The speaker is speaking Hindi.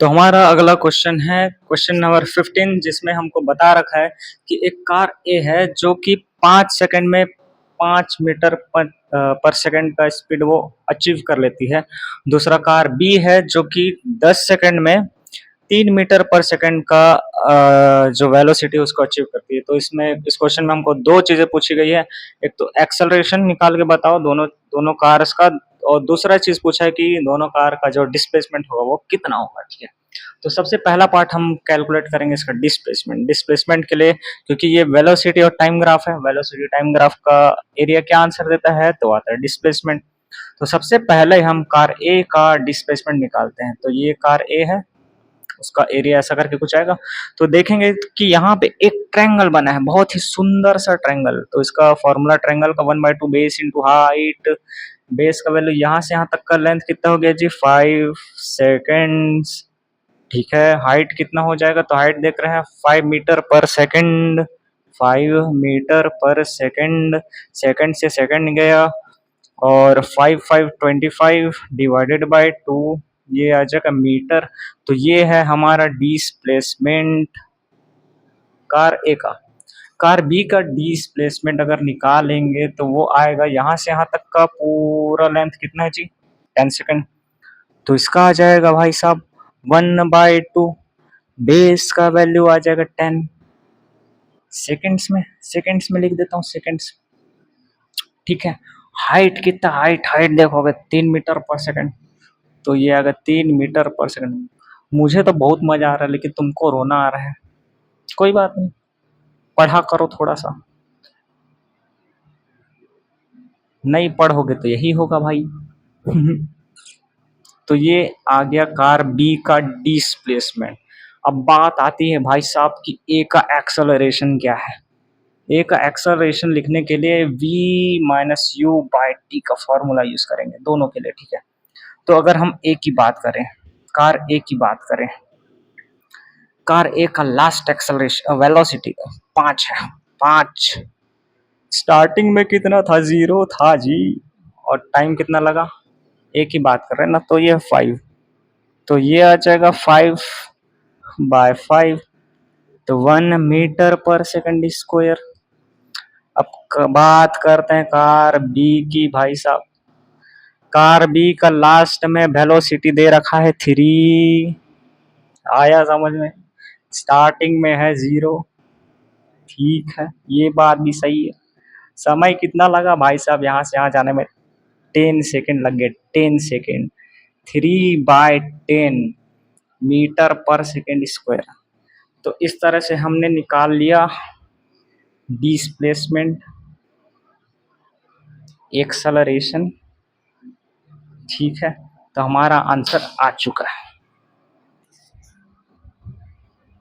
तो हमारा अगला क्वेश्चन है क्वेश्चन नंबर 15, जिसमें हमको बता रखा है कि एक कार ए है जो कि 5 सेकंड में 5 मीटर पर सेकंड का स्पीड वो अचीव कर लेती है। दूसरा कार बी है जो कि 10 सेकंड में 3 मीटर पर सेकंड का जो वेलोसिटी उसको अचीव करती है। तो इसमें इस क्वेश्चन में हमको दो चीजें पूछी गई है। एक तो एक्सेलरेशन निकाल के बताओ दोनों दोनों कार्स का, और दूसरा चीज पूछा है कि दोनों कार का जो डिस्प्लेसमेंट होगा वो कितना होगा। ठीक है, तो सबसे पहला पार्ट हम कैलकुलेट करेंगे इसका डिस्प्लेसमेंट। डिस्प्लेसमेंट के लिए, क्योंकि ये वेलोसिटी और टाइम ग्राफ है, वेलोसिटी टाइम ग्राफ का एरिया क्या आंसर देता है, तो आता है डिस्प्लेसमेंट। तो सबसे पहले हम कार ए का डिस्प्लेसमेंट निकालते हैं। तो ये कार ए है, उसका एरिया ऐसा करके कुछ आएगा। तो देखेंगे कि यहाँ पे एक ट्रायंगल बना है, बहुत ही सुंदर सा ट्रायंगल। तो इसका फॉर्मूला ट्रायंगल का 1/2 बेस इंटू हाइट। बेस का वैल्यू यहाँ से यहाँ तक का लेंथ कितना हो गया जी, 5 सेकेंड्स। ठीक है, हाइट कितना हो जाएगा, तो हाइट देख रहे हैं 5 मीटर पर सेकेंड। 5 मीटर पर सेकेंड, सेकेंड से सेकेंड गया, और 5 5 25 डिवाइडेड बाय 2, ये आ जाएगा मीटर। तो ये है हमारा डिस्प्लेसमेंट कार ए का। कार बी का डिस्प्लेसमेंट अगर निकालेंगे तो वो आएगा यहाँ से यहाँ तक का पूरा लेंथ कितना है जी, 10 सेकेंड। तो इसका आ जाएगा भाई साहब 1/2, बेस का वैल्यू आ जाएगा 10। सेकेंड्स में लिख देता हूँ, सेकेंड्स। ठीक है, हाइट कितना, हाइट हाइट देखोगे 3 मीटर पर सेकेंड। तो ये अगर 3 मीटर पर सेकेंड, मुझे तो बहुत मजा आ रहा है लेकिन तुमको रोना आ रहा है। कोई बात नहीं, पढ़ा करो थोड़ा सा। नहीं पढ़ोगे तो यही होगा भाई। तो ये आ गया कार बी का डिस्प्लेसमेंट। अब बात आती है भाई साहब कि ए का एक्सेलरेशन क्या है। ए का एक्सेलरेशन लिखने के लिए v minus you by T का फॉर्मूला यूज करेंगे दोनों के लिए। ठीक है, तो अगर हम ए की बात करें, कार ए की बात करें, कार ए का लास्ट एक्सेलरेशन वेलोसिटी 5 है। 5, स्टार्टिंग में कितना था, 0 था जी। और टाइम कितना लगा, ए की बात कर रहे हैं ना, तो ये 5। तो ये आ जाएगा 5/5, तो 1 मीटर पर सेकंड स्क्वायर। अब बात करते हैं कार बी की भाई साहब। कार बी का लास्ट में वेलोसिटी दे रखा है 3, आया समझ में। स्टार्टिंग में है 0। ठीक है, ये बात भी सही है। समय कितना लगा भाई साहब यहाँ से यहाँ जाने में, 10 सेकेंड लग गए। 10 सेकेंड, 3/10 मीटर पर सेकेंड स्क्वायर। तो इस तरह से हमने निकाल लिया डिस्प्लेसमेंट, एक्सेलरेशन। ठीक है, तो हमारा आंसर आ चुका है।